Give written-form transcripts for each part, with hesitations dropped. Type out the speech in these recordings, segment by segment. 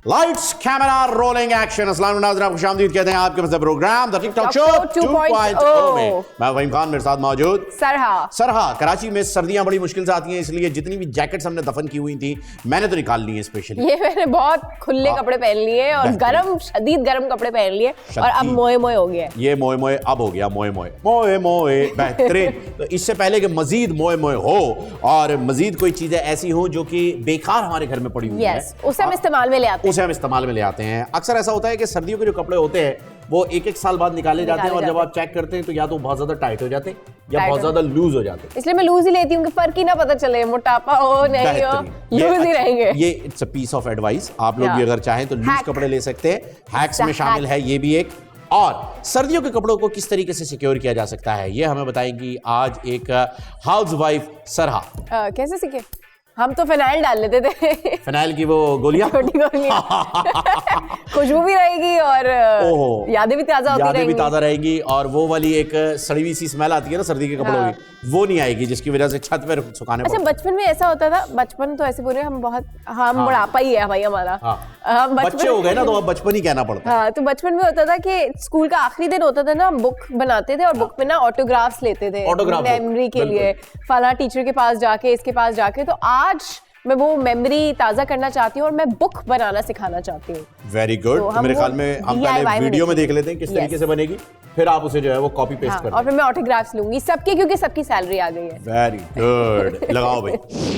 Lights camera rolling action. अस्सलाम नाज़रीन, खुशामदीद कहते हैं आपके मज़े प्रोग्राम द टिकटॉक शो 2.0 में। मैं वहीम खान, मेरे साथ मौजूद सरहा। कराची में सर्दियां बड़ी मुश्किल से आती हैं, इसलिए जितनी भी जैकेट्स हमने दफन की हुई थी मैंने तो निकाल ली है स्पेशली। ये मैंने बहुत खुले कपड़े पहन लिए और गरम, शदीद गरम कपड़े पहन लिए और अब मोए मोए हो गया। ये मोए मोए अब हो गया मोए मोए मोए मोए बेहतरीन। तो इससे पहले कि मजीद मोए मोए हो और मजीद कोई चीजें ऐसी हो जो कि बेकार हमारे घर में पड़ी हुई है, उसे हम इस्तेमाल में ले आते हैं। अक्सर ऐसा होता है कि सर्दियों के जो कपड़े होते हैं वो एक एक साल बाद निकाले जाते हैं और जब आप चेक करते हैं तो या तो बहुत ज्यादा टाइट हो जाते हैं या बहुत ज्यादा लूज हो जाते हैं। इसलिए मैं लूज ही लेती हूँ कि फर्क ही ना पता चले, मोटापा हो नहीं हो, लूज ही रहेंगे। ये it's a piece of advice. आप लोग भी अगर चाहें तो लूज कपड़े ले सकते हैं। हैक्स में शामिल है ये भी एक। और सर्दियों के कपड़ों को किस तरीके से सिक्योर किया जा सकता है ये हमें बताएंगी आज एक हाउसवाइफ सरहा। कैसे सीखे? हम तो फिनाइल डाल लेते थे। फिनाइल की वो गोलियां, छोटी गोलियां। खुशबू भी रहेगी और यादें भी ताजा रहेगी और वो वाली एक सड़ी हुई सी स्मेल आती है ना सर्दी के कपड़ों की, वो नहीं आएगी जिसकी वजह से छत पर सुखाने पड़ते। अच्छा, बचपन में ऐसा होता था। बचपन तो ऐसे बोले हम बहुत, हम बुढ़ापा ही है भाई हमारा। हम बच्चे हो गए ना तो अब बचपन ही कहना पड़ता है। तो बचपन में होता था कि स्कूल का आखिरी दिन होता था ना, बुक बनाते थे और बुक में ना ऑटोग्राफ्स लेते थे मेमोरी के लिए, फला टीचर के पास जाके, इसके पास जाके। तो आज मैं वो मेमोरी ताजा करना चाहती हूँ और मैं बुक बनाना सिखाना चाहती हूँ। Very good. तो मेरे ख्याल में हम पहले वीडियो में देख लेते हैं किस तरीके से बनेगी, फिर आप उसे जो है वो कॉपी पेस्ट कर और फिर मैं ऑटोग्राफ्स लूंगी सबके, क्योंकि सबकी सैलरी आ गई है। Very good. लगाओ भाई।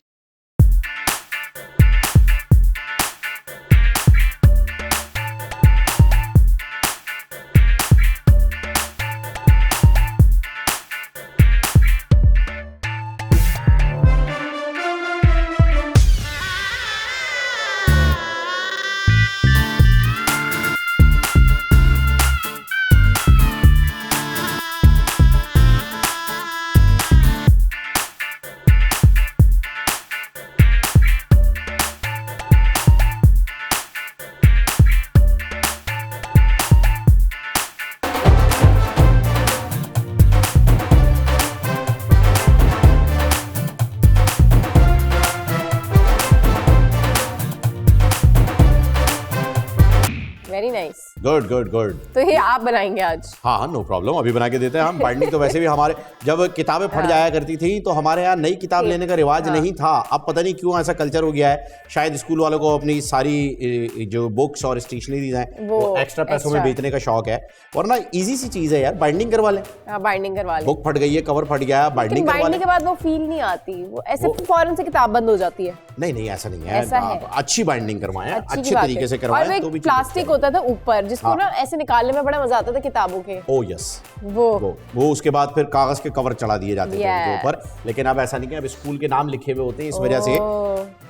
Very nice. Good good good. तो ये आप बनाएंगे आज? हाँ, नो प्रॉब्लम, अभी बना के देते हैं हम। बाइंडिंग तो वैसे भी हमारे जब किताबें फट जाया करती थी तो हमारे यहाँ नई किताब लेने का रिवाज नहीं था। अब पता नहीं क्यों ऐसा कल्चर हो गया है। शायद स्कूल वालों को अपनी सारी जो बुक्स और स्टेशनरी हैं वो एक्स्ट्रा पैसों में बेचने का शौक है, वरना इजी सी चीज है यार, बाइंडिंग करवा लें। बाइंडिंग करवा लें। बुक फट गई है, कवर फट गया, बाइंडिंग करवा लें। के बाद वो फील नहीं आती, वो ऐसे फौरन से किताब बंद हो जाती है। नहीं ऐसा नहीं है, अच्छी बाइंडिंग करवाएं, अच्छे तरीके से करवाएं। तो भी प्लास्टिक होता था ऊपर जिसको ना ऐसे निकालने में बड़ा मजा आता था किताबों के। ओह यस, वो उसके बाद फिर कागज के कवर चढ़ा दिए जाते थे उनके ऊपर। लेकिन अब ऐसा नहीं है, अब स्कूल के नाम लिखे हुए होते हैं, इस वजह से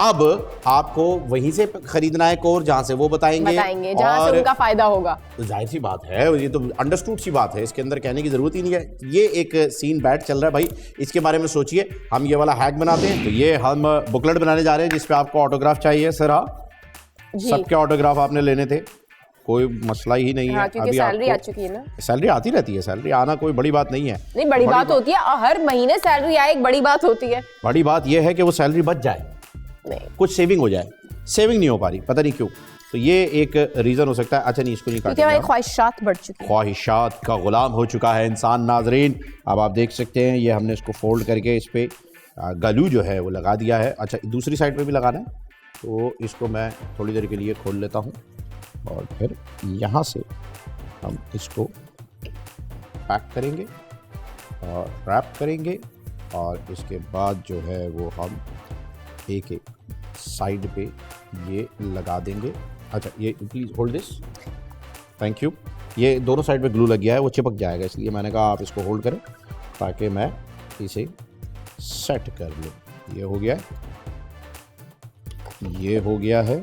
अब आपको वहीं से खरीदना है कोर जहां से वो बताएंगे जहां से उनका फायदा होगा। तो जाहिर सी बात है, ये तो अंडरस्टूड सी बात है, इसके अंदर कहने की जरूरत ही नहीं है। ये एक सीन बैट चल रहा है भाई, इसके बारे में सोचिए। हम ये वाला हैक बनाते हैं, तो ये हम बुकलेट बनाने जा रहे हैं जिसपे आपको ऑटोग्राफ चाहिए। सर सबके ऑटोग्राफ आपने लेने थे, कोई मसला ही नहीं है। क्योंकि सैलरी आ चुकी है ना। सैलरी आती रहती है, सैलरी आना कोई बड़ी बात नहीं है। नहीं, बड़ी बात होती है, हर महीने सैलरी आए, एक बड़ी बात होती है। बड़ी बात यह है कि वो सैलरी बच जाए, कुछ सेविंग हो जाए। सेविंग नहीं हो पा रही, पता नहीं क्यों। तो ये एक रीजन हो सकता है। अच्छा नहीं, इसको नहीं काटेंगे, हमारी ख्वाहिशात बढ़ चुकी है, ख्वाहिशात का गुलाम हो चुका है इंसान। नाजरीन अब आप देख सकते हैं, ये हमने इसको फोल्ड करके इस पे गलू जो है वो लगा दिया है। अच्छा, दूसरी साइड पे भी लगाना है, तो इसको मैं थोड़ी देर के लिए खोल लेता हूँ और फिर यहाँ से हम इसको पैक करेंगे और रैप करेंगे और इसके बाद जो है वो हम एक एक साइड पे ये लगा देंगे। अच्छा, ये please hold this, thank you. ये दोनों साइड पे ग्लू लग गया है, वो चिपक जाएगा, इसलिए मैंने कहा आप इसको होल्ड करें ताकि मैं इसे सेट कर लूँ। ये हो गया है, ये हो गया है।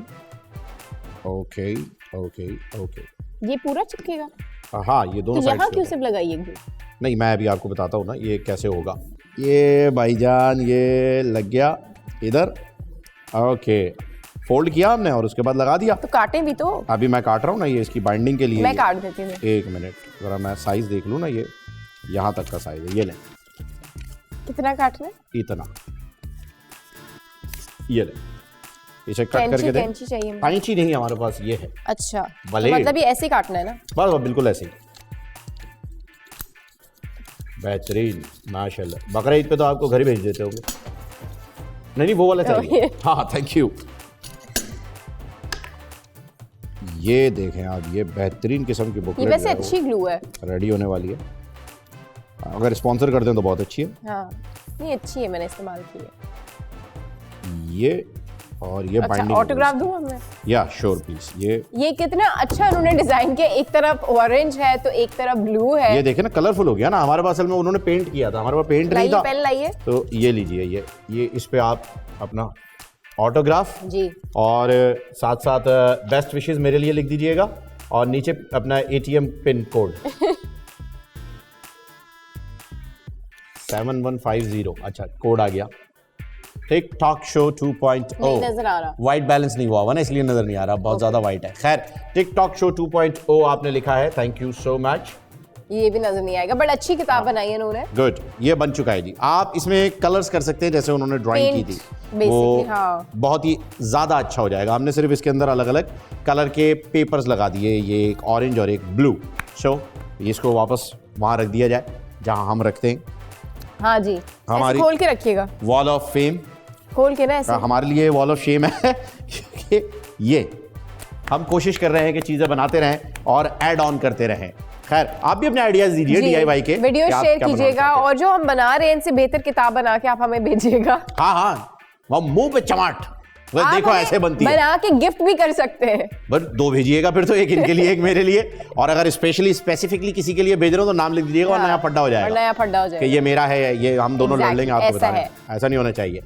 ओके ओके ओके, ये पूरा चिपकेगा? हाँ, ये दोनों साइड। यहाँ क्यों सिर्फ लगाई है? नहीं, मैं अभी आपको बताता हूँ ना ये कैसे होगा। ये भाईजान ये लग गया इधर। ओके, फोल्ड किया हमने और उसके बाद लगा दिया। तो काटें भी तो। अभी मैं काट रहा हूँ ना, ये इसकी बाइंडिंग के लिए मैं काट देती हूँ। एक मिनट, जरा मैं साइज देख लूँ ना, ये यहाँ तक का साइज है। ये लें, कितना काटना है? इतना, ये लें। इसे कट करके दें। कैंची चाहिए मुझे। कैंची नहीं हमारे पास, ये है। अच्छा, भले तो मतलब ये ऐसे ही काटना है ना? बस बिल्कुल ऐसे ही। बेहतरीन, माशाल्लाह। बकरा ईद पे तो आपको घर ही भेज देते होंगे। नहीं वो वाला चाहिए। हाँ थैंक यू। ये देखें आप, ये बेहतरीन किस्म की बुकलेट ये वैसे अच्छी ग्लू है, रेडी होने वाली है। अगर स्पॉन्सर कर दें तो बहुत अच्छी है। हाँ नहीं अच्छी है, मैंने इस्तेमाल की है। ये और ये अच्छा, बाइंडिंग ऑटोग्राफ दूं हमें? या श्योर प्लीज। ये कितना अच्छा उन्होंने डिजाइन किया, एक तरफ ऑरेंज है तो एक तरफ ब्लू है। ये देखे ना, कलरफुल हो गया ना। हमारे पास असल में उन्होंने पेंट किया था, हमारे पास पेंट नहीं था। पेन लाइए। तो ये लीजिए, ये इस पे आप अपना ऑटोग्राफ जी, और साथ साथ बेस्ट विशेस मेरे लिए लिख दीजिएगा, और नीचे अपना ATM पिन कोड 7150। अच्छा कोड आ गया। टिकटॉक शो 2.0 नहीं नजर आ रहा। वाइट बैलेंस नहीं हुआ ना, इसलिए नजर नहीं आ रहा, बहुत ज्यादा वाइट है। खैर, टिकटॉक शो 2.0 आपने लिखा है, थैंक यू सो मच। ये भी नजर नहीं आएगा, बट अच्छी किताब बनाई है उन्होंने। गुड, ये बन चुका है जी। आप इसमें कलर्स कर सकते हैं जैसे उन्होंने ड्राइंग की थी, वो हाँ। बहुत ही ज्यादा अच्छा हो जाएगा। हमने सिर्फ इसके अंदर अलग अलग कलर के पेपर्स लगा दिए, ये एक ऑरेंज और एक ब्लू। सो इसको वापस वहां रख दिया जाए जहां हम रखते हैं। हाँ जी, हमारी खोल के रखिएगा, वॉल ऑफ फेम खोल के ना ऐसे। हमारे लिए वॉल ऑफ शेम है क्योंकि ये हम कोशिश कर रहे हैं कि चीजें बनाते रहें और ऐड ऑन करते रहें। खैर, आप भी अपने आइडियाज दीजिए DIY के, वीडियो शेयर कीजिएगा, और जो हम बना रहे हैं इनसे बेहतर किताब बना के आप हमें भेजिएगा। हाँ हाँ, वो मुंह पे चमाट, बस देखो ऐसे बनती है। बना के गिफ्ट भी कर सकते हैं। बस 2 भेजिएगा फिर तो, एक इनके लिए एक मेरे लिए, और अगर स्पेसिफिकली किसी के लिए भेज रहे हो तो नाम लिख दीजिएगा, और नया फड्डा हो जाएगा। नया फड्डा हो जाएगा कि ये मेरा है, ये हम दोनों लड़ लेंगे, आपको बता रहे हैं। ऐसा नहीं होना चाहिए।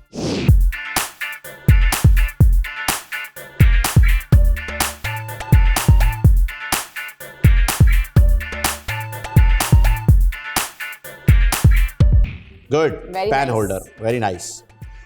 Good, pen holder, very nice.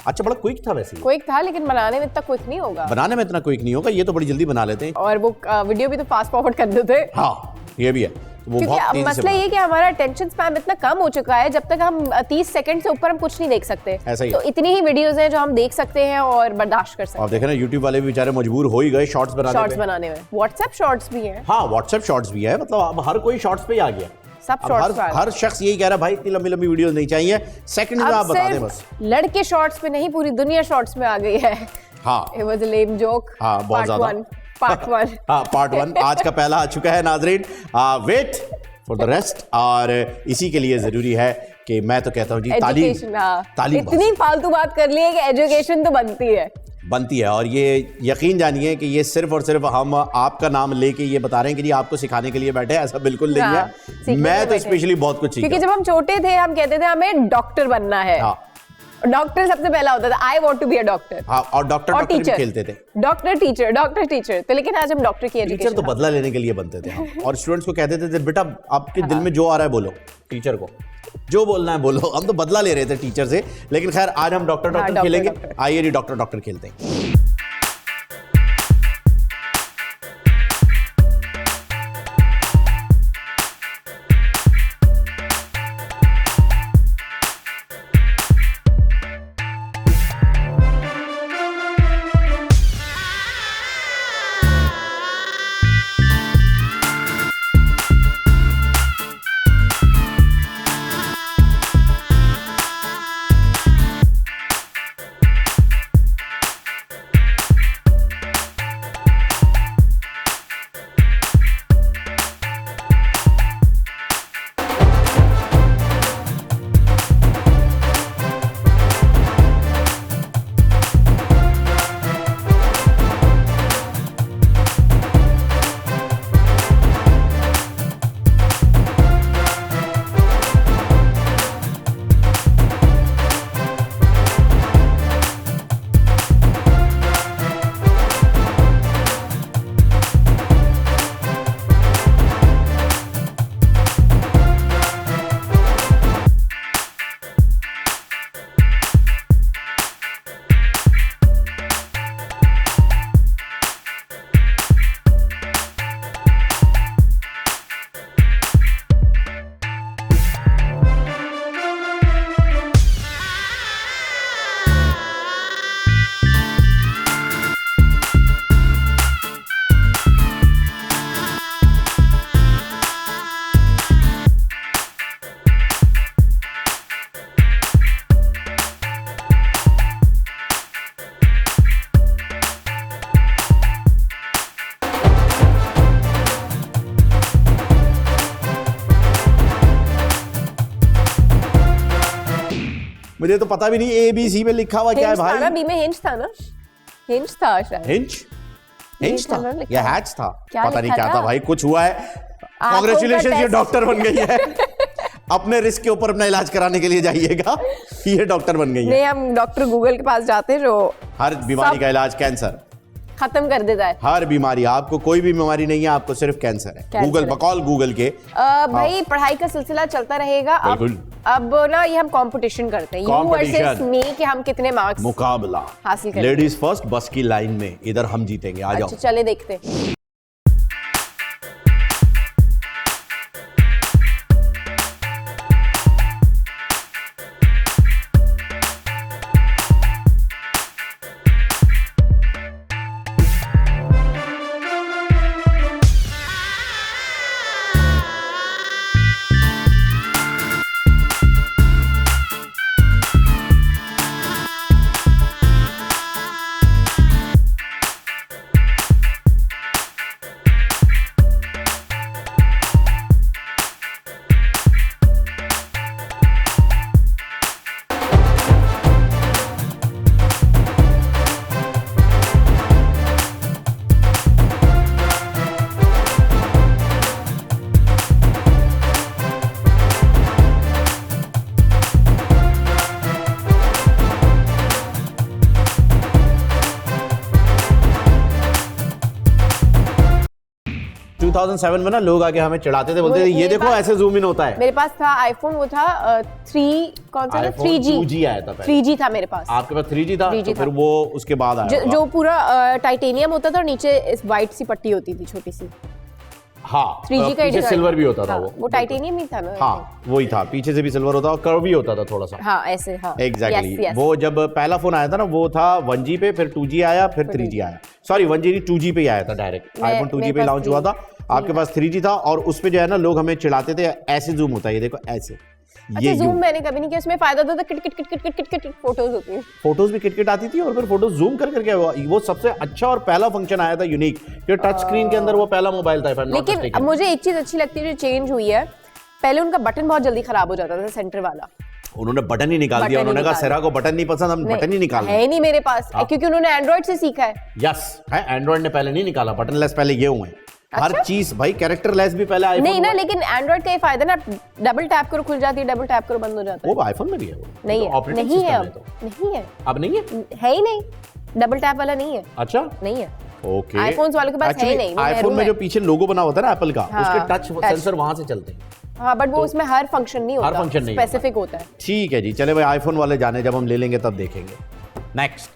अच्छा, बड़ा क्विक था वैसे। क्विक था, लेकिन बनाने में इतना क्विक नहीं होगा। बनाने में इतना क्विक नहीं होगा, ये तो बड़ी जल्दी बना लेते हैं। और वो वीडियो भी तो फास्ट फॉरवर्ड कर देते हैं। हाँ, ये भी है। वो क्योंकि मसला ये कि हमारा अटेंशन स्पैन इतना कम हो चुका है, जब तक हम 30 सेकंड से ऊपर हम कुछ नहीं देख सकते। ऐसा ही तो इतनी ही वीडियोस हैं जो हम देख सकते हैं और बर्दाश्त कर सकते हैं। आप देखें ना, YouTube वाले भी बेचारे मजबूर हो ही गए शॉर्ट्स बनाने में। व्हाट्सएप शॉर्ट्स भी हैं। हाँ, व्हाट्सएप शॉर्ट्स भी है। मतलब अब हर कोई शॉर्ट्स पे ही आ गया। सब शॉर्ट्स हर शख्स यही कह रहा है, भाई इतनी लंबी लंबी वीडियोस नहीं चाहिए, सेकंड में आप बता दें बस। लड़के शॉर्ट्स पे नहीं, पूरी दुनिया शॉर्ट्स में आ गई है। हाँ, it was a lame joke. हाँ, बहुत ज्यादा। पार्ट 1 हाँ, पार्ट 1 आज का पहला आ चुका है नाजरीन। Wait for the rest. और इसी के लिए जरूरी है कि मैं तो कहता हूँ जी, तालीम इतनी फालतू बात कर ली है कि एजुकेशन तो बनती है। और ये यकीन जानिए कि ये सिर्फ और सिर्फ हम आपका नाम लेके ये बता रहे हैं कि जी आपको सिखाने के लिए बैठे हैं, ऐसा बिल्कुल नहीं है। मैं तो स्पेशली बहुत कुछ सीखा, क्योंकि जब हम छोटे थे हम कहते थे हमें डॉक्टर बनना है। हाँ, डॉक्टर सबसे पहला होता था, I want to be a doctor. हाँ, और डॉक्टर भी खेलते थे, डॉक्टर टीचर। तो लेकिन आज हम डॉक्टर की एजुकेशन, टीचर तो बदला लेने के लिए बनते थे हम। और स्टूडेंट्स को कहते थे बेटा आपके दिल में जो आ रहा है बोलो, टीचर को जो बोलना है बोलो। हम तो बदला ले रहे थे टीचर से। लेकिन खैर, आज हम डॉक्टर खेलेंगे। आइए जी, डॉक्टर खेलते हैं। मुझे तो पता भी नहीं ABC में लिखा हुआ क्या है हिंज था ना, भाई। बी में हिंज था ना, हिंज था शायद। हिंज था था ना लिखा या है। हैच था, क्या पता नहीं लिखा क्या था? था भाई, कुछ हुआ है। का कांग्रेचुलेशन, ये टेस्ट। डॉक्टर बन गई है। अपने रिस्क के ऊपर अपना इलाज कराने के लिए जाइएगा, ये डॉक्टर बन गई है। नहीं, हम डॉक्टर गूगल के पास जाते हैं जो हर बीमारी सब- का इलाज कैंसर, खत्म कर देता है। हर बीमारी, आपको कोई भी बीमारी नहीं है, आपको सिर्फ कैंसर है। कैंसर गूगल, है। बकौल गूगल के। भाई पढ़ाई का सिलसिला चलता रहेगा। बिल्कुल। अब ना ये हम कंपटीशन करते हैं, यू Competition। वर्सेस मी, कि हम कितने मार्क्स मुकाबला हासिल करेंगे। लेडीज फर्स्ट, बस की लाइन में, इधर हम जीतेंगे, आ जाओ। अच्छा चले देखते हैं। टू 2007 में ना लोग आके हमें चिढ़ाते थे, बोलते थे ये मेरे देखो पास- ऐसे जूम इन होता है। मेरे पास था आईफोन, वो था 3, कौन सा था, iPhone 3G 2G आया था पहले। 3G था मेरे पास। आपके पास 3G था, 3G तो फिर था। वो उसके बाद आया होगा। जो पूरा टाइटेनियम होता था और नीचे इस वाइट सी पट्टी होती थी छोटी सी। हाँ, 3G का पीछे design। सिल्वर भी होता था हाँ, वो टाइटेनियम ही था ना। हाँ वही था, पीछे से भी सिल्वर होता और कर्व भी होता था थोड़ा सा। हाँ ऐसे, हाँ एग्जैक्टली Yes, yes। वो जब पहला फोन आया था ना, वो था 1G पे, फिर 2G आया, फिर 3G आया। सॉरी 1G नहीं, 2G पे ही आया था डायरेक्ट। आईफोन 2G मेरे पे पास लॉन्च हुआ 3G था। आपके पास 3G था और उस पे जो है ना लोग हमें चिढ़ाते थे, ऐसे जूम होता है, ये देखो ऐसे। अच्छा जूम मैंने कभी नहीं किया, उसमें फायदा होता था, kit kit kit kit kit kit kit photos होती है। फोटोज भी किट आती थी और फिर फोटोज जूम कर करके वो सबसे अच्छा और पहला फंक्शन आया था यूनिक, जो टच स्क्रीन के अंदर वो पहला मोबाइल था। if I'm not लेकिन mistaken। अब मुझे एक चीज अच्छी लगती है जो चेंज हुई है, पहले उनका बटन बहुत जल्दी खराब हो जाता था, सेंटर वाला। उन्होंने बटन ही निकाल दिया, बटन ही उन्होंने कहा निकाल सेरा को बटन नहीं पसंद, हम बटन ही निकाल है नहीं मेरे पास, क्योंकि उन्होंने एंड्रॉइड से सीखा है। यस है, एंड्रॉइड ने पहले नहीं निकाला, बटन लेस पहले ये हुए। हर चीज भाई कैरेक्टर लेस भी पहले आईफोन नहीं ना, लेकिन एंड्रॉइड का ये फायदा ना, डबल टैप करो खुल जाती है, डबल टैप करो बंद हो जाता है। वो आईफोन में भी है, वो नहीं तो है, operating नहीं है, system अब तो। नहीं है, अब नहीं है, है ही नहीं, डबल टैप वाला नहीं है, अच्छा नहीं है। ओके। iPhones वालों के पास है ही नहीं, वो आईफोन महरूम में है। जो पीछे लोगो बना होता है ना एप्पल का, हाँ, उसके टच touch। सेंसर वहां से चलते हैं। हाँ बट वो उसमें हर फंक्शन नहीं होता, फंक्शन नहीं होता। स्पेसिफिक होता है। ठीक है जी, चले भाई आईफोन वाले जाने, जब हम ले लेंगे तब देखेंगे। नेक्स्ट।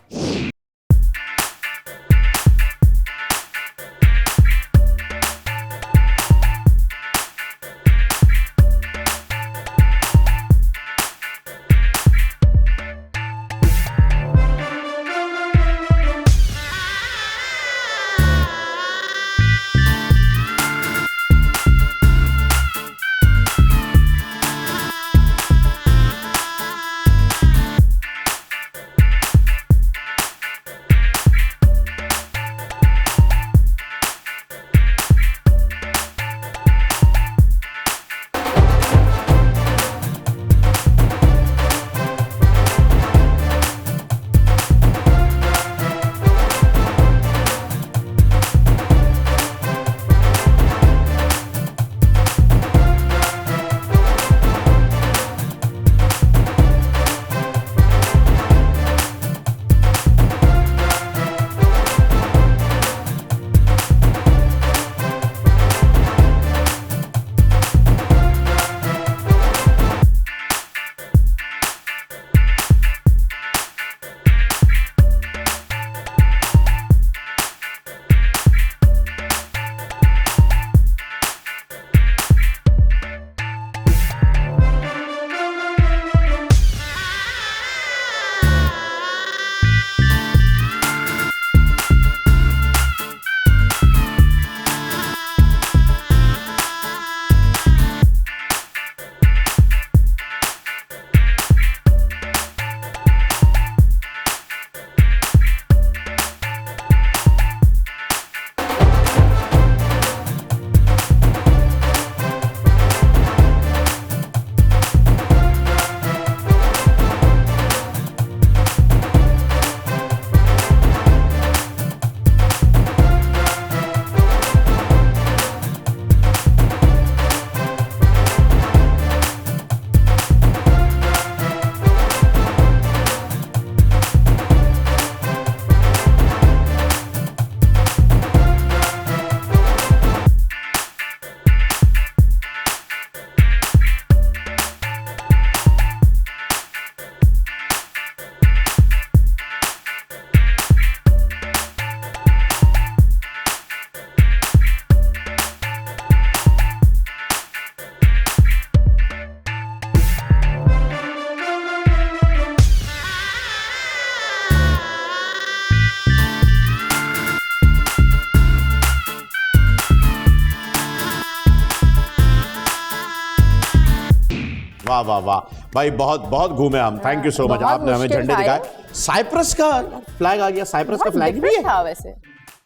वाह वाह वाह भाई, बहुत बहुत घूमे हम। थैंक यू सो मच, बहुत आपने हमें मुश्किल झंडे था दिखाए। साइप्रस का फ्लैग आ गया, साइप्रस का फ्लैग भी है, था वैसे,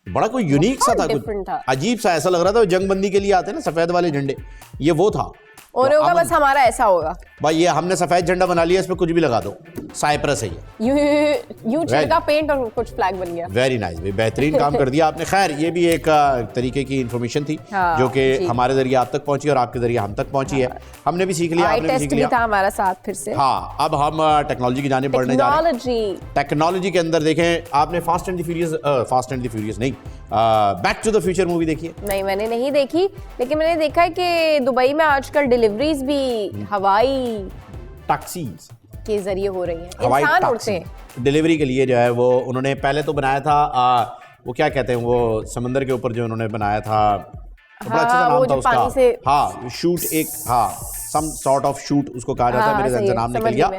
बड़ा कोई यूनिक सा था, कुछ different था। अजीब सा, ऐसा लग रहा था जंगबंदी के लिए आते हैं ना सफेद वाले झंडे, ये वो था। और होगा बस हमारा ऐसा होगा भाई ये हमने सफेद झंडा बना लिया, इस पे कुछ भी लगा दो, साइप्रस है ये। यूं छिड़का पेंट और कुछ फ्लैग बन गया। वेरी नाइस भाई, बेहतरीन काम कर दिया आपने। खैर ये भी एक तरीके की इंफॉर्मेशन थी हाँ, जो कि जी। हमारे जरिए आप तक पहुंची और आपके जरिए हम तक पहुंची है। हमने भी सीख लिया, आई आपने भी टेस्ट सीख भी लिया। था हमारा साथ फिर से। हाँ, अब हम टेक्नोलॉजी की जानिब बढ़ने जा रहे हैं। टेक्नोलॉजी के अंदर देखें, आपने फास्ट एंड द फ्यूरियस नहीं, back to the future movie देखी है? नहीं, मैंने नहीं देखी, लेकिन मैंने देखा है कि दुबई में आजकल डिलीवरीज भी हवाई टैक्सीज के जरिए हो रही हैं। हवाई इंसान उड़ते टैक्सी हैं। डिलीवरी के लिए जो है वो उन्होंने पहले तो बनाया था, वो क्या कहते हैं, वो समंदर के ऊपर जो उन्होंने बनाया था, बड़ा अच्छा सा हाँ, नाम वो था जो पानी उसका। से- हाँ, शूट एक, हाँ, सम सॉर्ट ऑफ शूट उसको कहा जाता है, हाँ, मेरे जहन सही से है, नाम निकल समझ गया। गई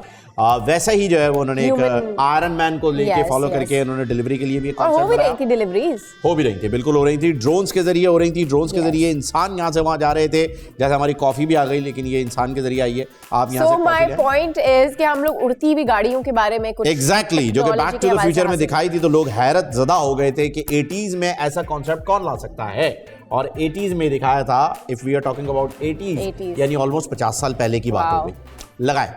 वैसा ही जो है वो उन्होंने एक Human- आयरन मैन को लेके Yes, फॉलो yes. करके उन्होंने डिलीवरी के लिए भी एक और हो concept भी रही बनाया। थी डिलीवरीज। हो भी रही थी, बिल्कुल हो रही थी, ड्रोन्स के जरिए हो रही थी। ड्रोन्स के जरिए इंसान यहाँ से वहाँ जा रहे थे, जैसे हमारी कॉफी भी आ गई, लेकिन ये इंसान के जरिए आई है। आप यहाँ सो से माय कॉफी लें। पॉइंट इज कि हम लोग उड़ती हुई गाड़ियों के बारे में कुछ एग्जैक्टली जो कि बैक technology टू के द हवाले फ्यूचर से में हासिल दिखाई थी तो लोग हैरत ज़दा हो गए थे कि 80s में ऐसा कॉन्सेप्ट कौन ला सकता है। और 80s में दिखाया था, if we are talking about 80s, यानी ऑलमोस्ट 50 साल पहले की बात हो Wow. गई। लगाए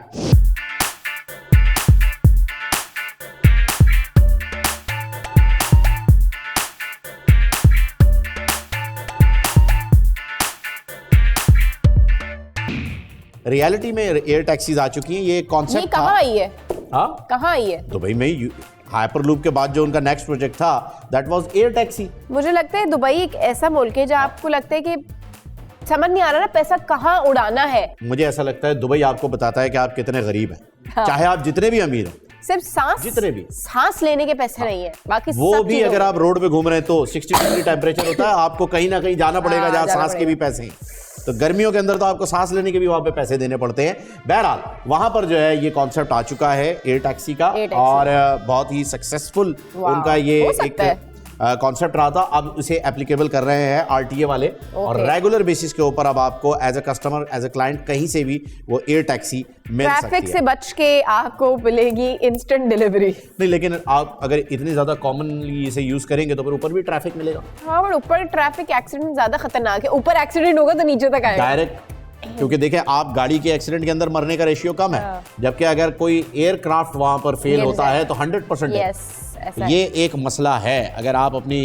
रियलिटी में एयर टैक्सीज आ चुकी हैं। ये ये कॉन्सेप्ट कहाँ था, आई है? हाँ, कहाँ आई है? दुबई में हाइपरलूप के बाद जो उनका नेक्स्ट प्रोजेक्ट था, दैट वाज एयर टैक्सी। मुझे लगता है दुबई एक ऐसा मुल्क है जहाँ आपको लगता है कि समझ नहीं आ रहा ना पैसा कहाँ उड़ाना है। मुझे ऐसा लगता है दुबई आपको बताता है कि आप कितने गरीब हैं, चाहे आप जितने भी अमीर हैं, सिर्फ सांस, जितने भी सांस लेने के पैसे नहीं है, बाकी वो सब भी चीज़ों अगर में। आप रोड पे घूम रहे हैं तो 60 डिग्री टेम्परेचर होता है, आपको कहीं ना कहीं जाना पड़ेगा हाँ, जहाँ जाना सांस के भी पड़ेगा। पैसे हैं। तो गर्मियों के अंदर तो आपको सांस लेने के भी वहां पे पैसे देने पड़ते हैं। बहरहाल वहां पर जो है ये कॉन्सेप्ट आ चुका है एयर टैक्सी का, एयर टैक्सी। और बहुत ही सक्सेसफुल वाह, उनका ये हो सकता एक है। कॉन्सेप्ट रहा था। अब उसे एप्लीकेबल कर रहे हैं आरटीए वाले, और रेगुलर बेसिस के ऊपर अब आपको as a customer, as a client कहीं से भी वो एयर टैक्सी मिल सकती ट्रैफिक है। से बच के आपको मिलेगी इंस्टेंट डिलीवरी। नहीं, लेकिन आप अगर इतनी ज्यादा कॉमनली इसे यूज करेंगे तो फिर ऊपर भी ट्रैफिक मिलेगा। हाँ, पर ऊपर ट्रैफिक एक्सीडेंट ज्यादा खतरनाक है। ऊपर एक्सीडेंट होगा तो नीचे तक आएगा डायरेक्ट, क्योंकि देखिए आप गाड़ी के एक्सीडेंट के अंदर मरने का रेशियो कम है, हाँ। जबकि अगर कोई एयरक्राफ्ट वहां पर फेल गिर होता जाए। है तो 100% है। यस, ऐसा ये एक मसला है। अगर आप अपनी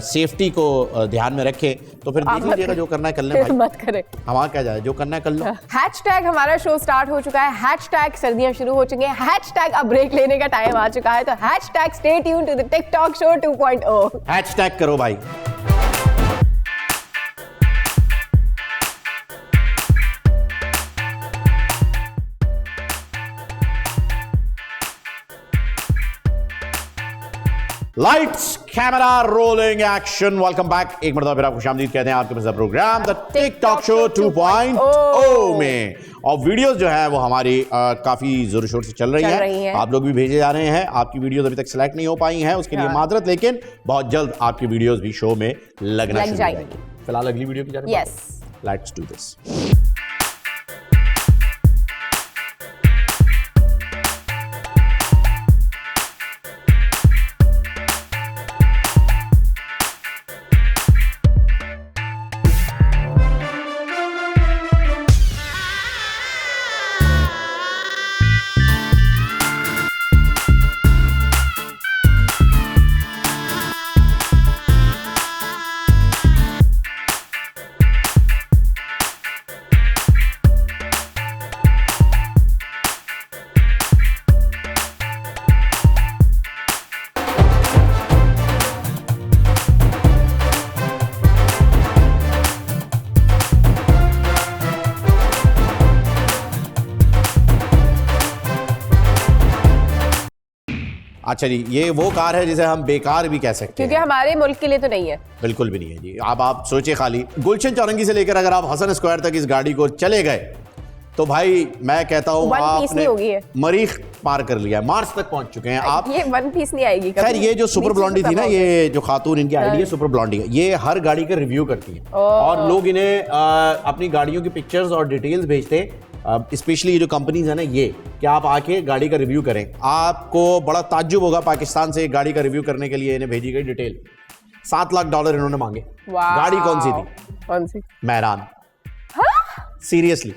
सेफ्टी को ध्यान में रखें तो फिर देख लीजिएगा, जो करना है कर लें फिर भाई। मत करें। हमारा क्या जाए, जो करना है कर लो। हैशटैग हमारा शो स्टार्ट हो चुका है। हैशटैग सर्दियां शुरू हो चुकी हैं। हैशटैग अब ब्रेक लेने का टाइम आ चुका है। तो hashtag stay tune to the TikTok show 2.0। Hashtag करो भाई। Lights camera rolling action. Welcome back. एक मरतबा फिर आपको खुशामदीद कहते हैं आपके पसंदीदा प्रोग्राम द टिकटॉक शो 2.0 में। और वीडियोस जो है वो हमारी काफी जोर शोर से चल रही हैं। आप लोग भी भेजे जा रहे हैं। आपकी वीडियोस अभी तक सिलेक्ट नहीं हो पाई हैं, उसके लिए माजरत, लेकिन बहुत जल्द आपकी वीडियोस भी शो में लगना शुरू हो जाएगी। फिलहाल अगली वीडियो की जानिब यस, लेट्स डू दिस। अच्छा जी, ये वो कार है जिसे हम बेकार भी कह सकते क्योंकि हैं। हमारे मुल्क के लिए तो नहीं है। बिल्कुल भी नहीं है जी। अब आप सोचिए, खाली गुलशन चौरंगी से लेकर अगर आप हसन स्क्वायर तक इस गाड़ी को चले गए तो भाई मैं कहता हूँ One piece आपने नहीं होगी है। मरीख पार कर लिया है, मार्स तक पहुंच चुके हैं आप। ये वन पीस नहीं आएगी कभी। खैर ये जो सुपर बीच में ब्लॉन्डी थी ना, खत्म ये जो खातून, इनकी आईडी है सुपर ब्लॉन्डी है, ये हर गाड़ी का रिव्यू करती है और लोग इन्हें अपनी गाड़ियों की पिक्चर्स और डिटेल्स भेजते हैं अब स्पेशली ये जो कंपनीज है ना, ये कि आप आके गाड़ी का रिव्यू करें, आपको बड़ा ताज्जुब होगा। पाकिस्तान से एक गाड़ी का रिव्यू करने के लिए इन्हें भेजी गई डिटेल, $7 लाख इन्होंने मांगे। गाड़ी कौन सी थी? कौन सी? मेहरान। सीरियसली,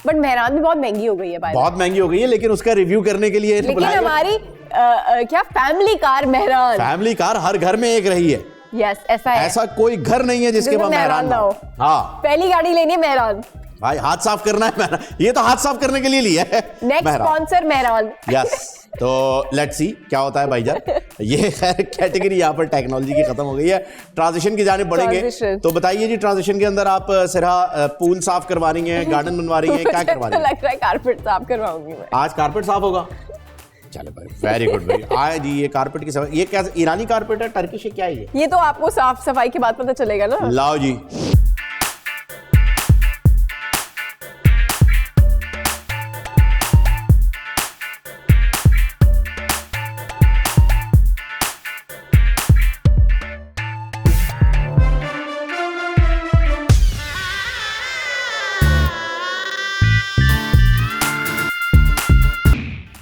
बट मेहरान भी बहुत महंगी हो गई है, बहुत महंगी हो गई है, लेकिन उसका रिव्यू करने के लिए लेकिन हमारी क्या family car Mehran, family car हर घर में एक रही है। यस, ऐसा है। ऐसा कोई घर नहीं है जिसके पास मेहरान ना हो। हाँ, पहली गाड़ी लेनी है मेहरान भाई, हाथ साफ करना है मेहरान, ये तो हाथ साफ करने के लिए लिया है। Next sponsor Mehran. यस, तो लेट्स सी क्या होता है भाईजान। ये खैर कैटेगरी यहाँ पर टेक्नोलॉजी की खत्म हो गई है, ट्रांजिशन की जाने बढ़ेंगे। तो बताइए जी, ट्रांजिशन के अंदर आप सिर्फ पूल साफ करवा रही हैं, गार्डन बनवा रही हैं, क्या करवा रही हैं? लग रहा है कारपेट साफ करवाऊंगी मैं आज। कारपेट साफ होगा? चलो भाई, वेरी गुड भाई। आए जी, ये कारपेट की सफाई, ये क्या ईरानी कारपेट है, टर्किश है, क्या है ये तो आपको साफ सफाई के बाद पता चलेगा ना। लाओ जी।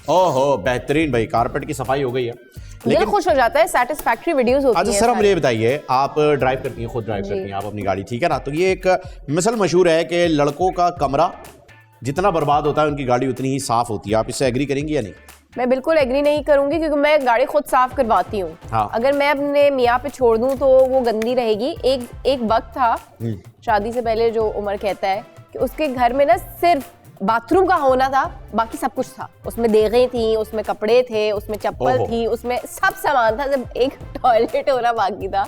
ओहो, बेहतरीन भाई, कारपेट की सफाई हो गई है। लेकिन खुश हो जाता है, सैटिस्फैक्टरी वीडियोस होती हैं। अच्छा सर, मुझे ये बताइए, आप ड्राइव करती हैं, खुद ड्राइव करती हैं आप अपनी गाड़ी, ठीक है ना? तो ये एक मिसल मशहूर है कि लड़कों का कमरा जितना बर्बाद होता है, उनकी गाड़ी उतनी ही साफ होती है। आप इससे एग्री करेंगी या नहीं? मैं बिल्कुल एग्री नहीं करूंगी, क्योंकि मैं गाड़ी खुद साफ करवाती हूँ। हाँ। अगर मैं अपने मियाँ पे छोड़ दूं तो वो गंदी रहेगी। एक वक्त था शादी से पहले, जो उमर कहता है कि उसके घर में ना सिर्फ बाथरूम का होना था, बाकी सब कुछ था। उसमें देगें थी, उसमें कपड़े थे, उसमें चप्पल थी, उसमें सब सामान था, सिर्फ एक टॉयलेट होना बाकी था।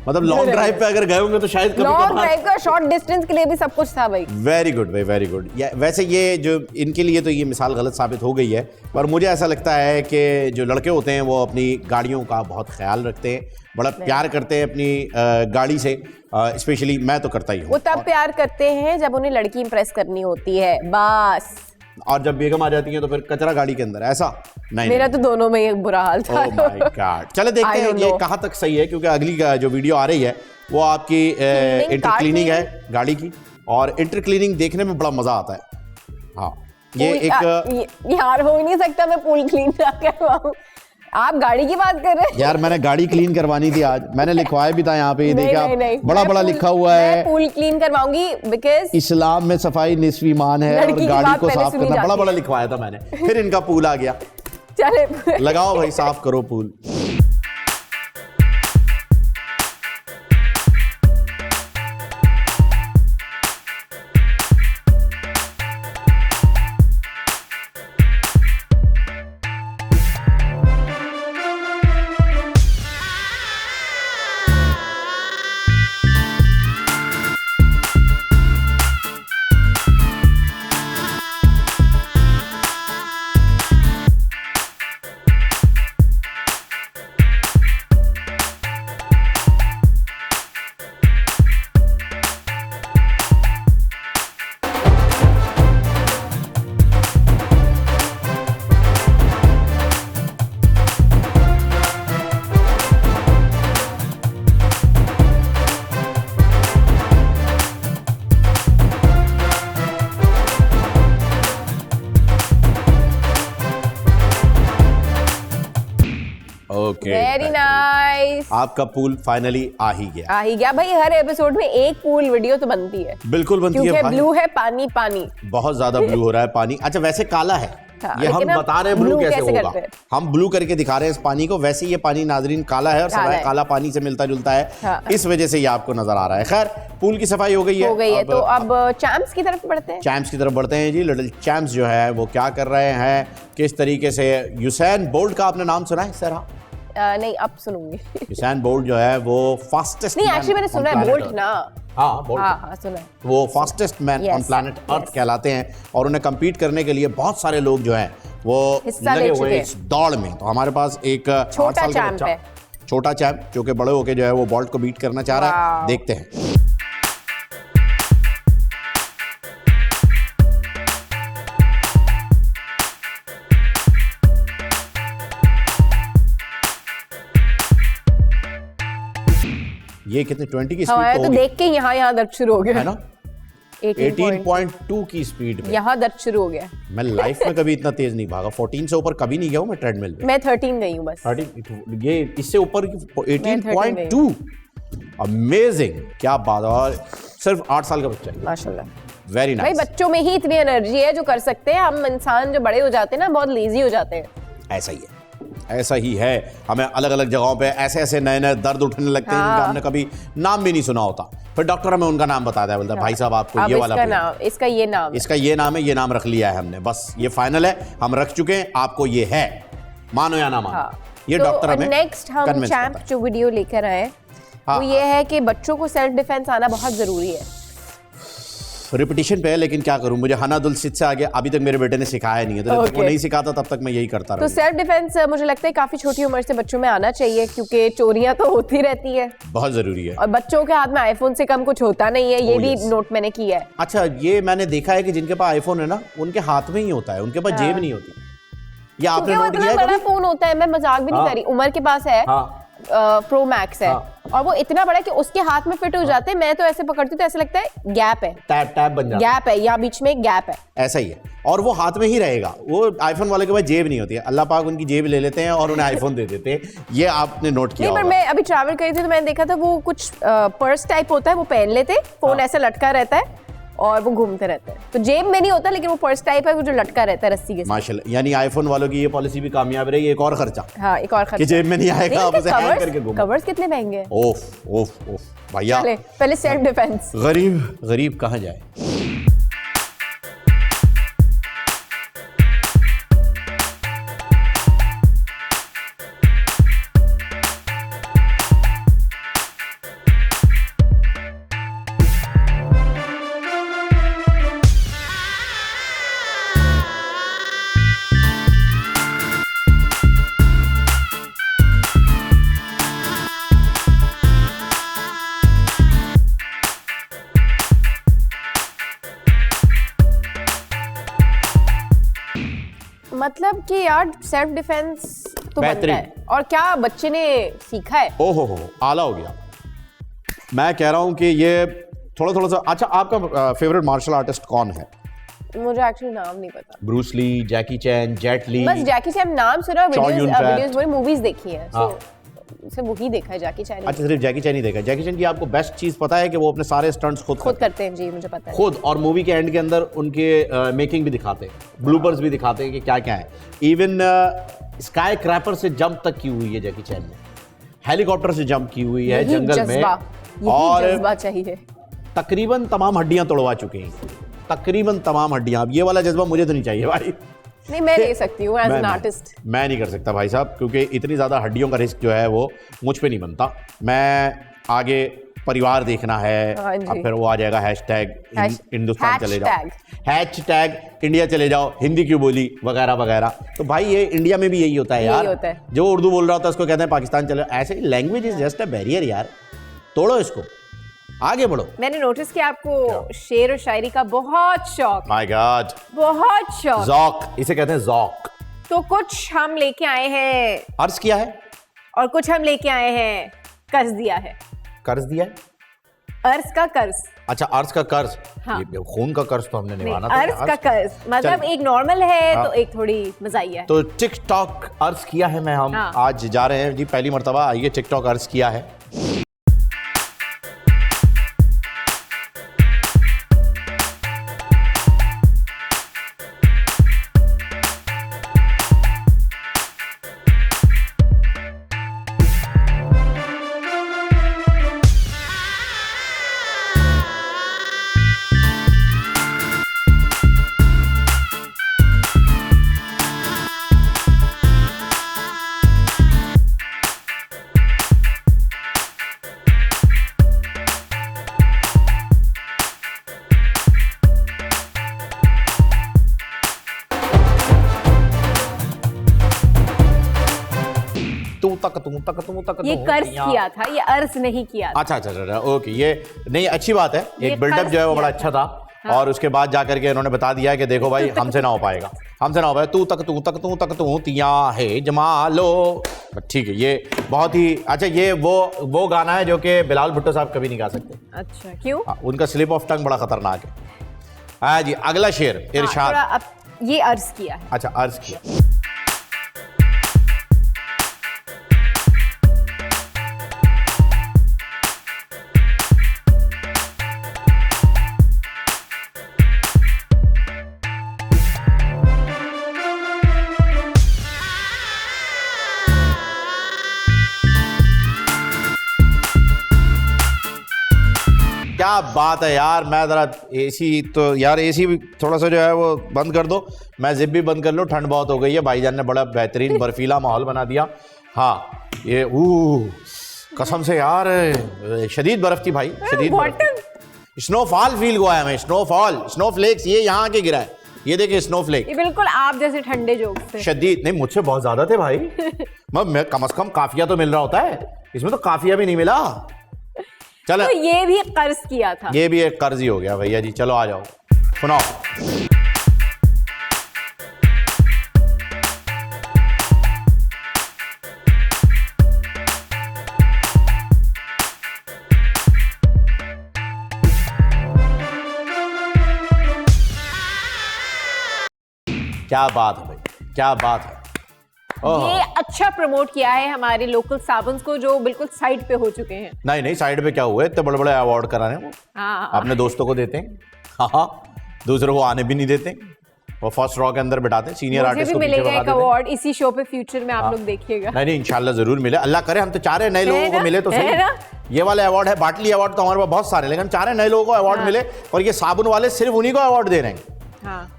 मतलब लॉन्ग ड्राइव पे अगर गए होंगे तो शायद कभी लॉन्ग ड्राइव का, शॉर्ट डिस्टेंस के लिए भी सब कुछ था भाई। वेरी गुड भाई, वेरी गुड। वैसे ये जो इनके लिए तो ये मिसाल गलत साबित हो गई है, पर मुझे ऐसा लगता है कि जो लड़के होते हैं वो अपनी गाड़ियों का बहुत ख्याल रखते हैं, बड़ा प्यार करते हैं अपनी गाड़ी से। स्पेशली मैं तो करता ही हूँ। वो तब प्यार करते हैं जब उन्हें लड़की इंप्रेस करनी होती है, बस। और जब बेगम आ जाती है तो फिर कचरा गाड़ी के अंदर, ऐसा नहीं। मेरा तो दोनों में एक बुरा हाल था। Oh my God. चले देखते हैं ये कहाँ तक सही है, क्योंकि अगली जो वीडियो आ रही है वो आपकी इंटर क्लीनिंग है गाड़ी की, और इंटर क्लीनिंग देखने में बड़ा मजा आता है। हाँ, ये एक यार हो ही नहीं सकता मैं पूल क्लीन ना करवाऊं। आप गाड़ी की बात कर रहे हैं यार? मैंने गाड़ी क्लीन करवानी थी आज, मैंने लिखवाया भी था यहाँ पे, देखा बड़ा बड़ा लिखा हुआ है, पूल क्लीन करवाऊंगी, बिकॉज़ इस्लाम में सफाई निस्फ ईमान है और गाड़ी को साफ करना, बड़ा बड़ा लिखवाया था मैंने। फिर इनका पूल आ गया। चले लगाओ भाई, साफ करो पूल। Okay, very nice. आपका पूल फाइनली आ ही गया भाई। हर एपिसोड में एक पूल वीडियो तो बनती है, बिल्कुल बनती है, क्योंकि ब्लू है, पानी पानी बहुत ज्यादा ब्लू हो रहा है पानी। अच्छा, वैसे काला है। हाँ, ये हम बता रहे हैं ब्लू कैसे होगा, हम ब्लू करके दिखा रहे हैं इस पानी को। वैसे ये पानी नाजरीन काला है, और सवाए काला पानी से मिलता जुलता है। हाँ। इस वजह से ये आपको नजर आ रहा है। खैर, पूल की सफाई हो गई है। तो अब चैंप्स की तरफ बढ़ते हैं। चैम्प्स की तरफ बढ़ते हैं जी। लिटिल चैम्प्स जो है वो क्या कर रहे हैं, किस तरीके से। यूसैन बोल्ट का आपने नाम सुना है सर? हाँ, नहीं, अब सुनूंगी। यूसैन बोल्ट जो है वो फास्टेस्ट, नहीं एक्चुअली मैंने सुना है बोल्ट ना। हाँ, बोल्ट। हाँ, सुना है। वो fastest man on planet earth कहलाते हैं, और उन्हें compete करने के लिए बहुत सारे लोग जो हैं वो लगे हुए इस दौड़ में। तो हमारे पास एक 8 साल का बच्चा, छोटा चैंप, जो कि बड़े होके जो है वो बोल्ट को बीट करना चाह रहा है। देखते हैं। ये कितने 20 की स्पीड तो देख के यहाँ दर्द शुरू हो गया है ना। 18.2 की स्पीड में। यहाँ दर्द शुरू हो गया। मैं लाइफ में कभी इतना तेज नहीं भागा, 14 से ऊपर कभी नहीं गया हूँ मैं ट्रेडमिल पे। मैं 13 गई हूँ बस। 13 ये इससे ऊपर 18.2। अमेजिंग, क्या बात है। और सिर्फ 8 साल का बच्चा है, माशाल्लाह। Very nice. भाई बच्चों में ही इतनी एनर्जी है जो कर सकते हैं, हम इंसान जो बड़े हो जाते हैं ना बहुत लेजी हो जाते हैं। ऐसा ही है, ऐसा ही है। हमें अलग अलग जगहों पे ऐसे ऐसे नए नए दर्द उठने लगते हैं जिनका हमने कभी नाम भी नहीं सुना होता। फिर डॉक्टर हमें उनका नाम बताता है, बोलता है भाई साहब आपको ये वाला नाम, इसका ये नाम, इसका ये नाम है, ये नाम रख लिया है हमने, बस ये फाइनल है, हम रख चुके हैं, आपको ये है, मानो या ना मानो। ये तो डॉक्टर हमें नेक्स्ट हम चैंप जो वीडियो लेकर आए वो ये है कि बच्चों को सेल्फ डिफेंस आना बहुत जरूरी है। रिपीटिशन पे है, लेकिन क्या करूं, मुझे हना दुलसित से आगे अभी तक मेरे बेटे ने सिखाया नहीं है, तो जब तक वो नहीं सिखाता तब तक मैं यही करता रहूंगा। तो सेल्फ डिफेंस मुझे लगता है काफी छोटी उम्र से बच्चों में आना चाहिए, क्योंकि चोरियां तो होती रहती है, बहुत जरूरी है। और बच्चों के हाथ में आईफोन से कम कुछ होता नहीं है, ये भी नोट मैंने किया है। अच्छा, ये मैंने देखा है कि जिनके पास आईफोन है ना, उनके हाथ में ही होता है, उनके पास जेब नहीं होती। ये आपने नोट किया है? बड़ा फोन होता है, मैं मजाक भी नहीं कर रही। उमर के पास है प्रो मैक्स है, और वो इतना बड़ा है कि उसके हाथ में फिट हो जाते हैं। मैं तो ऐसे पकड़ती हूँ तो ऐसा लगता है गैप है, टैब बन जाता है, गैप है, या बीच में एक गैप है, ऐसा ही है। और वो हाथ में ही रहेगा। वो आईफोन वाले के पास जेब नहीं होती है, अल्लाह पाक उनकी जेब ले लेते हैं और उन्हें आईफोन दे देते हैं। ये आपने नोट किया नहीं, पर मैं अभी ट्रैवल कर रही थी तो मैंने देखा था वो कुछ पर्स टाइप होता है, वो पहन लेते, फोन ऐसा लटका रहता है और वो घूमते रहते हैं। तो जेब में नहीं होता, लेकिन वो पर्स टाइप है, वो जो लटका रहता है रस्सी के साथ। माशाल्लाह, यानी आईफोन वालों की ये पॉलिसी भी कामयाब रही। एक और खर्चा, हाँ, एक और खर्चा कि जेब में नहीं आएगा, आप उसे हैंग करके घूमो। कवर्स कितने महंगे हैं। ओफ ओफ ओफ भैया, पहले सेल्फ डिफेंस। गरीब कहाँ जाए। मतलब कि यार सेल्फ डिफेंस तो बनता है, और क्या बच्चे ने सीखा है। ओहो हो, आला हो गया। मैं कह रहा हूं कि ये थोड़ा सा। अच्छा, आपका फेवरेट मार्शल आर्टिस्ट कौन है? मुझे एक्चुअली नाम नहीं पता। ब्रूस ली, जैकी चैन, जेट ली। बस जैकी चैन नाम सुना, वीडियोस मूवीज देखी है, सिर्फ वही देखा है जैकी चैन। अच्छा, सिर्फ जैकी चैन ही देखा है। जैकी चैन की आपको बेस्ट चीज पता है कि वो अपने सारे स्टंट्स खुद करते हैं। जी, मुझे पता है खुद। और मूवी के एंड के अंदर उनके मेकिंग भी दिखाते हैं, ब्लूपर्स भी दिखाते हैं कि क्या क्या है। इवन स्काई क्रैपर से जंप तक की हुई है जैकी चैन ने, हेलीकॉप्टर से जंप की हुई है जंगल में, और जज्बा चाहिए। तकरीबन तमाम हड्डियां तोड़वा चुके हैं, तकरीबन तमाम हड्डियां। अब ये वाला जज्बा मुझे तो नहीं चाहिए भाई। नहीं, मैं ले सकती हूँ एज एन आर्टिस्ट। मैं नहीं कर सकता भाई साहब, क्योंकि इतनी ज़्यादा हड्डियों का रिस्क जो है वो मुझ पे नहीं बनता। मैं आगे परिवार देखना है, अब फिर वो आ जाएगा हैशटैग हिंदुस्तान चले जाओ, हैशटैग इंडिया चले जाओ, हिंदी क्यों बोली, वगैरह वगैरह। तो भाई ये इंडिया में भी यही होता है यार, होता है। जो उर्दू बोल रहा होता है उसको कहते हैं पाकिस्तान चले। ऐसे language is just a barrier यार, तोड़ो इसको, आगे बढ़ो। मैंने नोटिस किया आपको शेर और शायरी का बहुत शौक। माय गॉड, बहुत शौक, ज़ौक, इसे कहते हैं ज़ौक। तो कुछ हम लेके आए हैं, अर्ज किया है, और कुछ हम लेके आए हैं कर्ज दिया है। कर्ज दिया है, अर्ज का कर्ज। अच्छा, अर्ज का कर्ज। हाँ। ये खून का कर्ज तो हमने निभाना था। अर्ज का कर्ज मतलब एक नॉर्मल है, तो एक थोड़ी मजाइया है। तो टिकटॉक अर्ज किया है मैं, हम आज जा रहे हैं जी, पहली मर्तबा आइए टिकटॉक अर्ज किया है। ये कर्ज किया था, ये अर्ज नहीं किया था। अच्छा, ओके, ये नहीं, अच्छी बात है। एक बिल्डअप जो है वो बड़ा अच्छा था। हाँ। और उसके बाद जाकर के इन्होंने बता दिया कि देखो भाई हमसे ना हो पाएगा, हमसे ना हो पाएगा। तू तक तिया है जमा लो, ठीक है। ये बहुत ही अच्छा। ये वो गाना है जो कि बिलाल भुट्टो साहब कभी नहीं गा सकते। अच्छा, क्यों? उनका स्लिप ऑफ टंग बड़ा खतरनाक है। हाँ जी, अगला शेर इरशाद। अब ये अर्ज किया है। अच्छा, अर्ज किया। क्या बात है यार। मैं ज़रा एसी, तो यार एसी भी थोड़ा सा जो है वो बंद कर दो, मैं जिप भी बंद कर लूँ, ठंड बहुत हो गई है। भाईजान ने बड़ा बेहतरीन बर्फीला माहौल बना दिया। हाँ, ये कसम से यार शदीद बर्फ थी भाई, शदीद स्नोफॉल फील हुआ है हमें। स्नोफॉल, स्नोफ्लेक्स ये यहाँ के गिरा है। ये देखिए स्नोफ्लेक, ये बिल्कुल आप जैसे ठंडे जोक से। शदीद नहीं, मुझसे बहुत ज्यादा थे भाई। मैं कम से कम काफिया तो मिल रहा होता है, इसमें तो काफिया भी नहीं मिला। चलो, तो ये भी कर्ज किया था। ये भी एक कर्ज ही हो गया भैया जी। चलो आ जाओ, सुनाओ। क्या बात है भाई, क्या बात है। ये अच्छा प्रमोट किया है हमारे लोकल साबुन को, जो बिल्कुल साइड पे हो चुके हैं। नहीं साइड पे क्या हुआ है, इतने बड़े बड़े अवार्ड कराने वो अपने दोस्तों को देते हैं। हाँ, दूसरों को आने भी नहीं देते, वो फर्स्ट रॉ के अंदर बिठाते हैं। सीनियर आर्टिस्ट को मिलेगा एक अवार्ड इसी शो पे फ्यूचर में, आप लोग देखिएगा। नहीं इंशाल्लाह जरूर मिले, अल्लाह करे। हम तो चाह रहे नए लोगों को मिले तो सही। ये वाले अवार्ड है, बाटली अवार्ड तो हमारे पास बहुत सारे, लेकिन चाह रहे नए लोगों को अवार्ड मिले। और ये साबुन वाले सिर्फ उन्हीं को अवार्ड दे रहे हैं।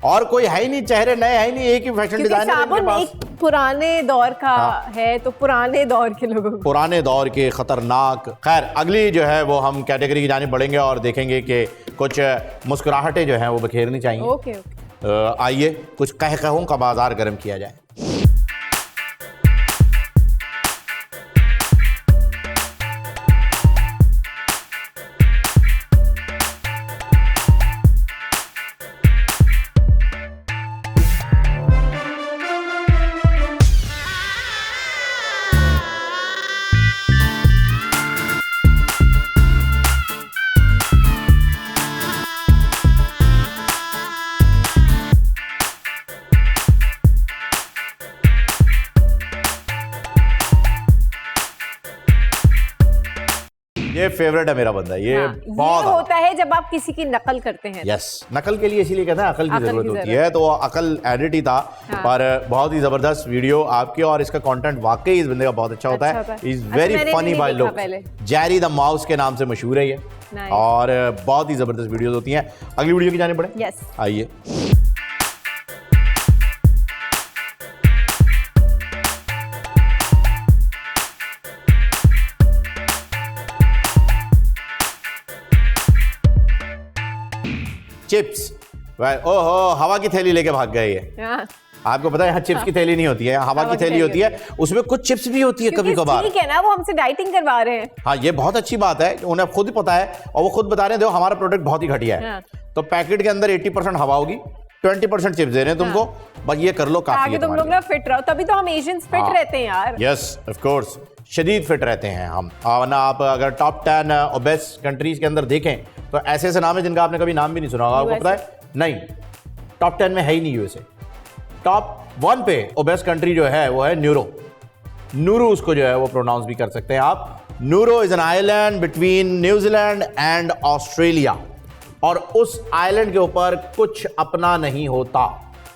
और कोई है ही नहीं, चेहरे नए है ही नहीं, एक ही फैशन डिजाइनर साबुन एक पुराने दौर का है, तो पुराने दौर के लोगों को, पुराने दौर के खतरनाक। खैर, अगली जो है वो हम कैटेगरी की जानिब बढ़ेंगे और देखेंगे कि कुछ मुस्कुराहटें जो हैं वो बखेरनी चाहिए। ओके। आइए कुछ कहकहों का बाजार गर्म किया जाए। ये फेवरेट है मेरा बंदा। ये बहुत ये होता है जब आप किसी की नकल करते हैं। यस, नकल के लिए इसीलिए कहते हैं अकल की जरूरत होती है। तो अकल एडिट ही था। पर बहुत ही जबरदस्त वीडियो आपकी, और इसका कंटेंट वाकई इस बंदे का बहुत अच्छा होता है। Is very funny by look. Jerry the mouse के नाम से मशहूर है ये, और बहुत ही जबरदस्त वीडियोस होती हैं। अगली वीडियो की जाने पड़े। आइए। चिप्स, ओहो, हवा की थैली लेके भाग गए ये। आपको पता है यहाँ चिप्स की थैली नहीं होती है, हवा की थैली होती है। उसमें कुछ चिप्स भी होती है कभी कभार। ठीक है ना, वो हमसे डाइटिंग करवा रहे हैं। हाँ, ये बहुत अच्छी बात है, उन्हें खुद पता है और वो खुद बता रहे हैं देखो हमारा प्रोडक्ट बहुत ही घटिया है। तो पैकेट के अंदर 80% हवा होगी, 20% चिप्स दे रहे हैं तुमको। बस ये कर लो, काफी है। तुम लोग ना फिट रहो, तभी तो हम एशियंस फिट रहते हैं यार। यस ऑफ कोर्स, शदीद फिट रहते हैं हम। और ना आप अगर टॉप 10 ओबेस कंट्रीज के अंदर देखें तो ऐसे ऐसे नाम है जिनका आपने कभी नाम भी नहीं सुना होगा। आपको पता है? नहीं, टॉप 10 में है ही नहीं यूएसए। टॉप 1 पे ओबेस कंट्री जो है वो है नूरू उसको जो है वो प्रोनाउंस भी कर सकते हैं आप। Neuro is an island between New Zealand and Australia, और उस आइलैंड के ऊपर कुछ अपना नहीं होता,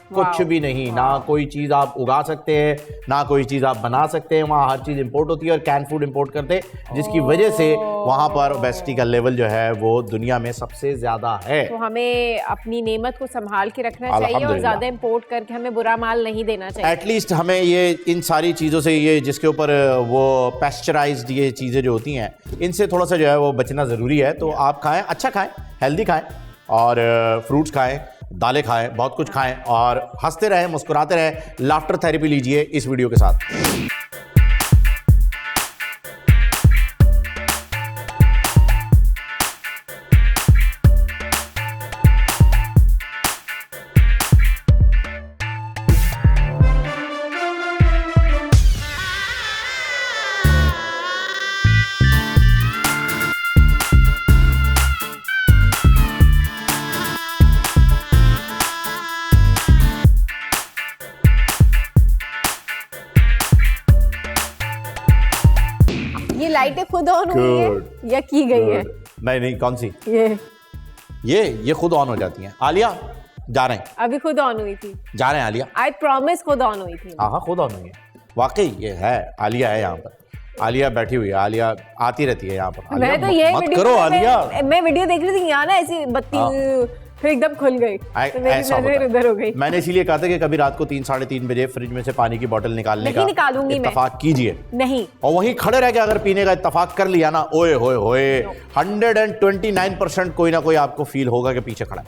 कुछ भी नहीं। ना कोई चीज आप उगा सकते हैं, ना कोई चीज आप बना सकते हैं। वहां हर चीज इंपोर्ट होती है और कैन फूड इंपोर्ट करते हैं, जिसकी वजह से वहां पर ओबेसिटी का लेवल जो है वो दुनिया में सबसे ज्यादा है। तो हमें अपनी नेमत को संभाल के रखना चाहिए और ज्यादा इंपोर्ट करके हमें बुरा माल नहीं देना चाहिए। एटलीस्ट हमें ये इन सारी चीजों से, ये जिसके ऊपर वो पेस्चराइज्ड ये चीजें जो होती हैं, इनसे थोड़ा सा जो है वो बचना जरूरी है। तो आप खाएं, अच्छा खाएं, हेल्दी खाएं, और फ्रूट्स खाएं, दालें खाएं, बहुत कुछ खाएं, और हंसते रहें, मुस्कुराते रहें। लाफ्टर थेरेपी लीजिए इस वीडियो के साथ। लाइटें खुद ऑन हुई है Good. या की गई है? नहीं कौन सी? ये खुद ऑन हो जाती हैं। आलिया जा रहे हैं, अभी खुद ऑन हुई थी। जा रहे हैं आलिया। आई प्रॉमिस खुद ऑन हुई थी। हाँ खुद ऑन हुई है, वाकई ये है। आलिया है यहाँ पर, आलिया बैठी हुई है, आलिया आती रहती है यहाँ पर। मैं तो ये मत करो आलिया। मैं वीडियो देख रही थी यहाँ ना, ऐसी बत्ती फिर एकदम खुल गई, तो मेरी नजर उधर हो गई। मैंने इसीलिए कहा था कि कभी रात को 3 साढ़े 3 बजे फ्रिज में से पानी की बोतल निकालने का निकालूंगी मैं। इत्तेफाक कीजिए नहीं, और वहीं खड़े रह के अगर पीने का इत्तेफाक कर लिया ना, ओए होए होए 129% कोई ना कोई आपको फील होगा कि पीछे खड़ा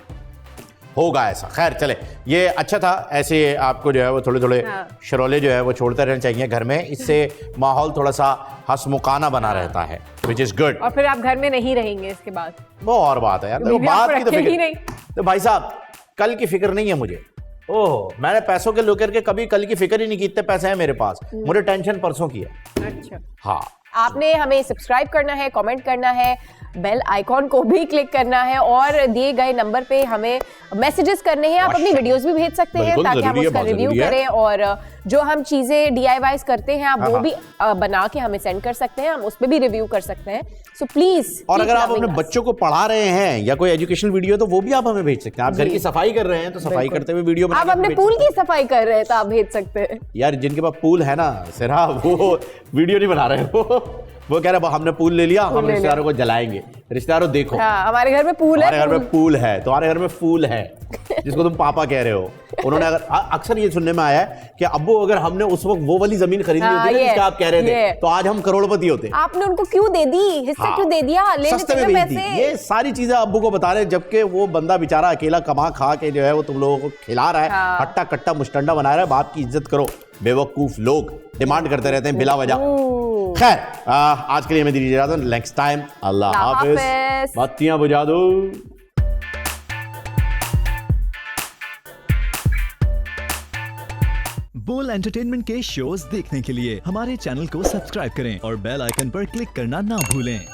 होगा ऐसा। खैर चले, ये अच्छा था। ऐसे आपको जो है वो थोड़े थोड़े शरोले जो है वो छोड़ते रहने चाहिए घर में, इससे माहौल थोड़ा सा हंसमुखाना बना रहता है, विच इज गुड। और फिर आप घर में नहीं रहेंगे इसके बाद, वो और बात है यार, देखो बात की तो फिक्र नहीं। तो भाई साहब कल की फिक्र नहीं है मुझे। ओह, मैंने पैसों के लेकर के कभी कल की फिक्र ही नहीं की। इतने पैसे हैं मेरे पास, मुझे टेंशन परसों की है। अच्छा हाँ, आपने हमें सब्सक्राइब करना है, कमेंट करना है, बेल आइकॉन को भी क्लिक करना है और दिए गए नंबर पे हमें मैसेजेस करने हैं। आप अपनी वीडियोस भी भेज सकते हैं ताकि हम उसका रिव्यू करें, और जो हम चीजें DIYs करते हैं आप वो भी बना के हमें सेंड कर सकते हैं, हम उस पर भी रिव्यू कर सकते हैं। सो प्लीज, और अगर आप अपने बच्चों को पढ़ा रहे हैं या कोई एजुकेशनल वीडियो, तो वो भी आप हमें भेज सकते हैं। आप घर की सफाई कर रहे हैं तो सफाई करते हुए वीडियो आप अपने पूल की सफाई कर रहे हैं तो आप भेज सकते हैं। यार जिनके पास पूल है ना सिरा, वो वीडियो नहीं बना रहे, वो कह रहे हमने पूल ले लिया, हम रिश्तेदारों को जलाएंगे। रिश्तेदारों देखो, हमारे घर में पूल है, हमारे घर में पूल है, तुम्हारे घर में फूल है, जिसको तुम पापा कह रहे हो। उन्होंने अगर अक्सर ये सुनने में आया है कि अब्बू अगर हमने उस वक्त वो वाली जमीन खरीदी होती है जिसका आप कह रहे थे, तो आज हम करोड़पति होते। आपने उनको क्यों दे दी, हिस्सा क्यों दे दिया, सस्ते में बेच दी। ये सारी चीजें अब्बू को बता रहे, जबकि वो बंदा बेचारा अकेला कमा खा के जो है वो तुम लोगों को खिला रहा है, हट्टा कट्टा मुस्टंडा बना रहा है। बाप की इज्जत करो, बेवकूफ लोग डिमांड करते रहते हैं बिला वजह। खैर आज के लिए मैं दीजिए इजाजत, नेक्स्ट टाइम अल्लाह हाफिज। बत्तियां बुझा दो। बोल एंटरटेनमेंट के शोज देखने के लिए हमारे चैनल को सब्सक्राइब करें और बेल आइकन पर क्लिक करना ना भूलें।